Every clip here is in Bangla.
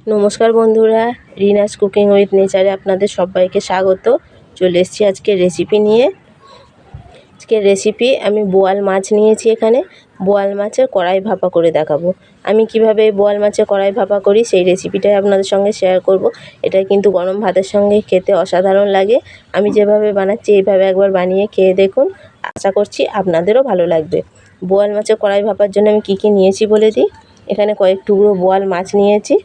নমস্কার বন্ধুরা, রিনাস কুকিং উইথ নেচারে আপনাদের সবাইকে স্বাগত। চলে এসেছি আজকের রেসিপি নিয়ে। আজকের রেসিপি আমি বোয়াল মাছ নিয়েছি। এখানে বোয়াল মাছের কড়াই ভাপা করে দেখাবো। আমি কিভাবে বোয়াল মাছের কড়াই ভাপা করি সেই রেসিপিটাই আপনাদের সঙ্গে শেয়ার করব। এটা কিন্তু গরম ভাতের সঙ্গে খেতে অসাধারণ লাগে। আমি যেভাবে বানাচ্ছি এইভাবে একবার বানিয়ে খেয়ে দেখুন, আশা করছি আপনাদেরও ভালো লাগবে। বোয়াল মাছের কড়াই ভাপার জন্য আমি কী নিয়েছি বলে দিই। এখানে কয়েক টুকরো বোয়াল মাছ নিয়েছি।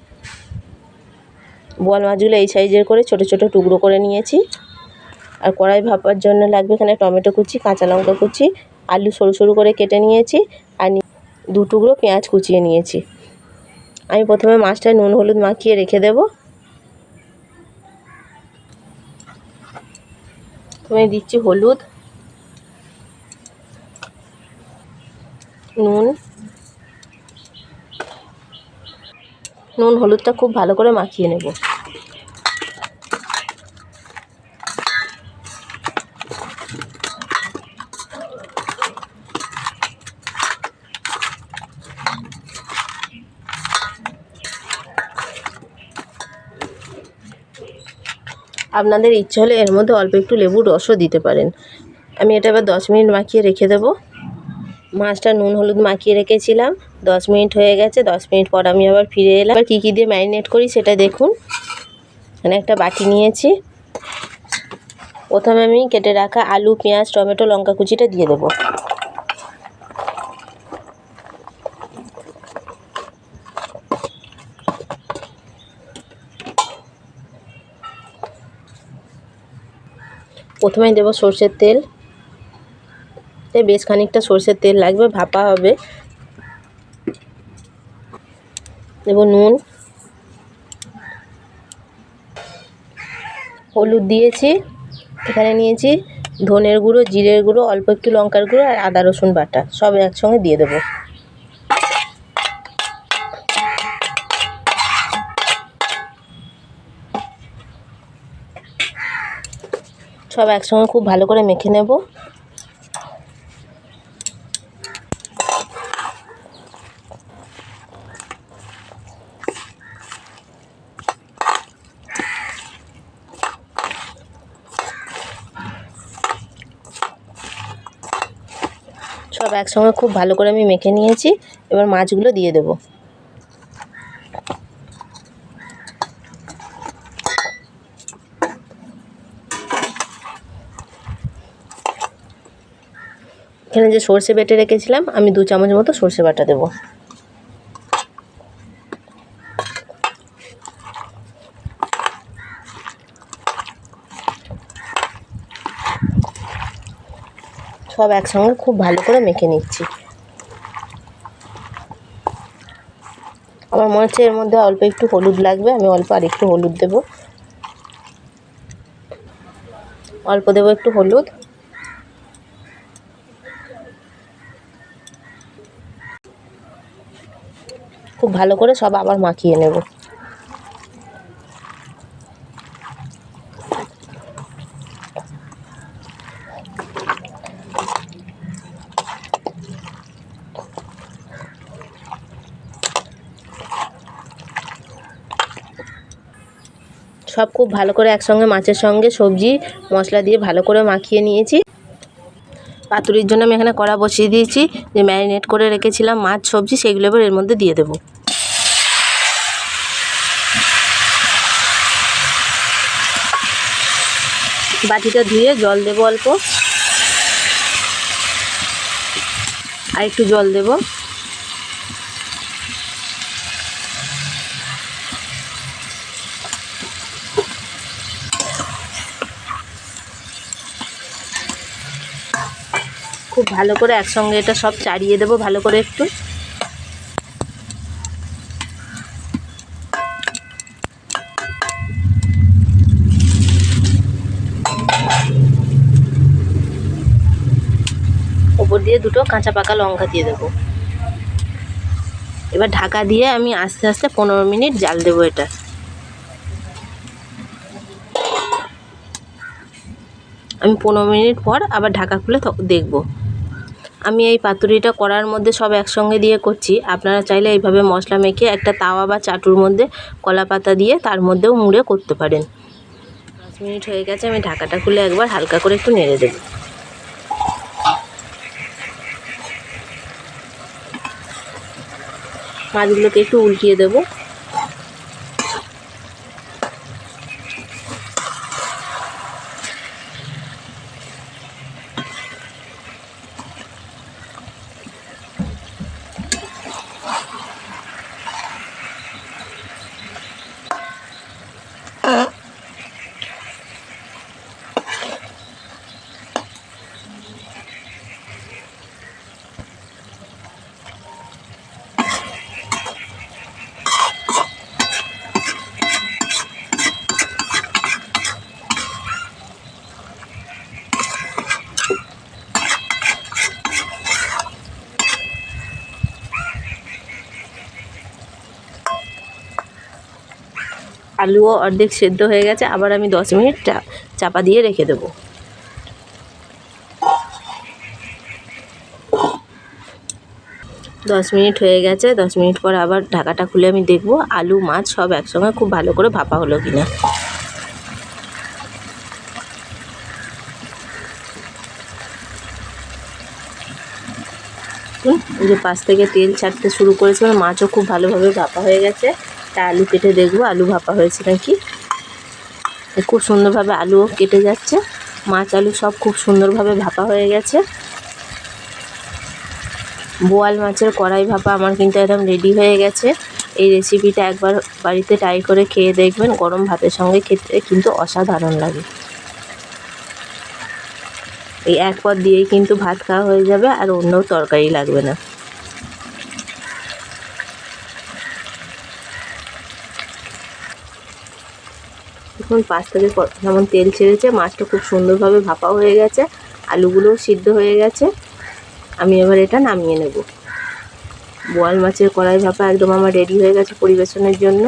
বোয়াল মাছগুলো এই সাইজের করে ছোট ছোট টুকরো করে নিয়েছি। আর কড়াই ভাপার জন্য লাগবে এখানে টমেটো কুচি, কাঁচা লঙ্কা কুচি, আলু সরু সরু করে কেটে নিয়েছি, আর 2 টুকরো পেঁয়াজ কুচিয়ে নিয়েছি। আমি প্রথমে মাছটায় নুন হলুদ মাখিয়ে রেখে দেব। প্রথমে দিচ্ছি হলুদ, নুন হলুদটা খুব ভালো করে মাখিয়ে নেব। আপনাদের ইচ্ছে হলে এর মধ্যে অল্প একটু লেবুর রসও দিতে পারেন। আমি এটা এবার 10 মিনিট মাখিয়ে রেখে দেব। মাছটা নুন হলুদ মাখিয়ে রেখেছিলাম, 10 মিনিট হয়ে গেছে। 10 মিনিট পর আমি আবার ফিরে এলাম। এবার কী কী দিয়ে ম্যারিনেট করি সেটা দেখুন। এখানে একটা বাটি নিয়েছি। প্রথমে আমি কেটে রাখা আলু, পেঁয়াজ, টমেটো, লঙ্কা কুচিটা দিয়ে দেবো। প্রথমে দেব সরষের তেল। বেশ খানিকটা সরষের তেল লাগবে, ভাপা হবে। দেব নুন, হলুদ দিয়েছি। এখানে নিয়েছি ধনের গুঁড়ো, জিরের গুঁড়ো, অল্প একটু লঙ্কার গুঁড়ো আর আদা রসুন বাটা, সব একসঙ্গে দিয়ে দেবো। সব একসঙ্গে খুব ভালো করে মেখে নেব। সব একসঙ্গে খুব ভালো করে আমি মেখে নিয়েছি। এবার মাছগুলো দিয়ে দেব। এখানে যে সর্ষে বেটে রেখেছিলাম, আমি 2 চামচ মতো সর্ষে বাটা দেব। সব একসঙ্গে খুব ভালো করে মেখে নিচ্ছি। আমার মনে হচ্ছে এর মধ্যে অল্প একটু হলুদ লাগবে, আমি অল্প আর একটু হলুদ দেব। অল্প দেব একটু হলুদ। খুব ভালো করে সব আবার মাখিয়ে নেব। সব খুব ভালো করে একসঙ্গে মাছের সঙ্গে সবজি মশলা দিয়ে ভালো করে মাখিয়ে নিয়েছি। পাতুরির জন্য আমি এখানে কড়া বসিয়ে দিয়েছি। যে ম্যারিনেট করে রেখেছিলাম মাছ সবজি, সেগুলো এবার এর মধ্যে দিয়ে দেবো। বাটিটা ধুয়ে জল দেবো অল্প, আর একটু জল দেব। খুব ভালো করে একসঙ্গে এটা সব চাড়িয়ে দেবো ভালো করে একটু। ওপর দিয়ে 2টো কাঁচা পাকা লঙ্কা দিয়ে দেবো। এবার ঢাকা দিয়ে আমি আস্তে আস্তে 15 মিনিট জাল দেবো এটা। আমি 15 মিনিট পর আবার ঢাকা খুলে দেখব। আমি এই পাতুরিটা কড়ার মধ্যে সব একসঙ্গে দিয়ে করছি। আপনারা চাইলে এইভাবে মশলা মেখে একটা তাওয়া বা চাটুর মধ্যে কলা পাতা দিয়ে তার মধ্যেও মুড়ে করতে পারেন। 10 মিনিট হয়ে গেছে, আমি ঢাকাটা খুলে একবার হালকা করে একটু নেড়ে দেব। মাছগুলোকে একটু উল্টিয়ে দেবো। আলুও অর্ধেক সেদ্ধ হয়ে গেছে, আবার আমি 10 মিনিট চাপা দিয়ে রেখে দেবো। 10 মিনিট হয়ে গেছে। 10 মিনিট পর আবার ঢাকাটা খুলে আমি দেখব আলু মাছ সব একসঙ্গে খুব ভালো করে ভাপা হলো কিনা। এই যে পাশ থেকে তেল ছাড়তে শুরু করেছে, মাছও খুব ভালোভাবে ভাপা হয়ে গেছে। তা আলু কেটে দেখবো আলু ভাপা হয়েছে নাকি। খুব সুন্দরভাবে আলুও কেটে যাচ্ছে, মাছ আলু সব খুব সুন্দরভাবে ভাপা হয়ে গেছে। বোয়াল মাছের কড়াই ভাপা আমার কিন্তু একদম রেডি হয়ে গেছে। এই রেসিপিটা একবার বাড়িতে ট্রাই করে খেয়ে দেখবেন, গরম ভাতের সঙ্গে খেতে কিন্তু অসাধারণ লাগে। এই এক পদ দিয়েই কিন্তু ভাত খাওয়া হয়ে যাবে, আর অন্য তরকারি লাগবে না। এখন পাশ থেকে যেমন তেল ছেড়েছে, মাছটা খুব সুন্দরভাবে ভাপা হয়ে গেছে, আলুগুলোও সিদ্ধ হয়ে গেছে। আমি এবার এটা নামিয়ে নেব। বোয়াল মাছের কড়াই ভাপা একদম আমার রেডি হয়ে গেছে পরিবেশনের জন্য।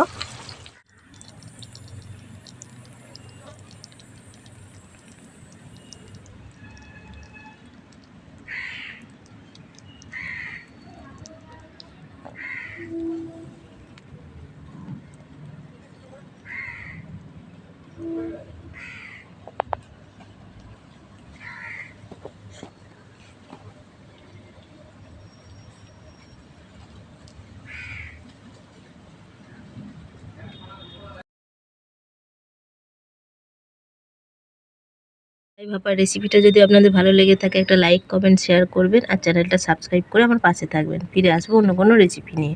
এই ভাপার রেসিপিটা যদি আপনাদের ভালো লেগে থাকে, একটা লাইক কমেন্ট শেয়ার করবেন, আর চ্যানেলটা সাবস্ক্রাইব করে আমার পাশে থাকবেন। ফিরে আসবো অন্য কোনো রেসিপি নিয়ে।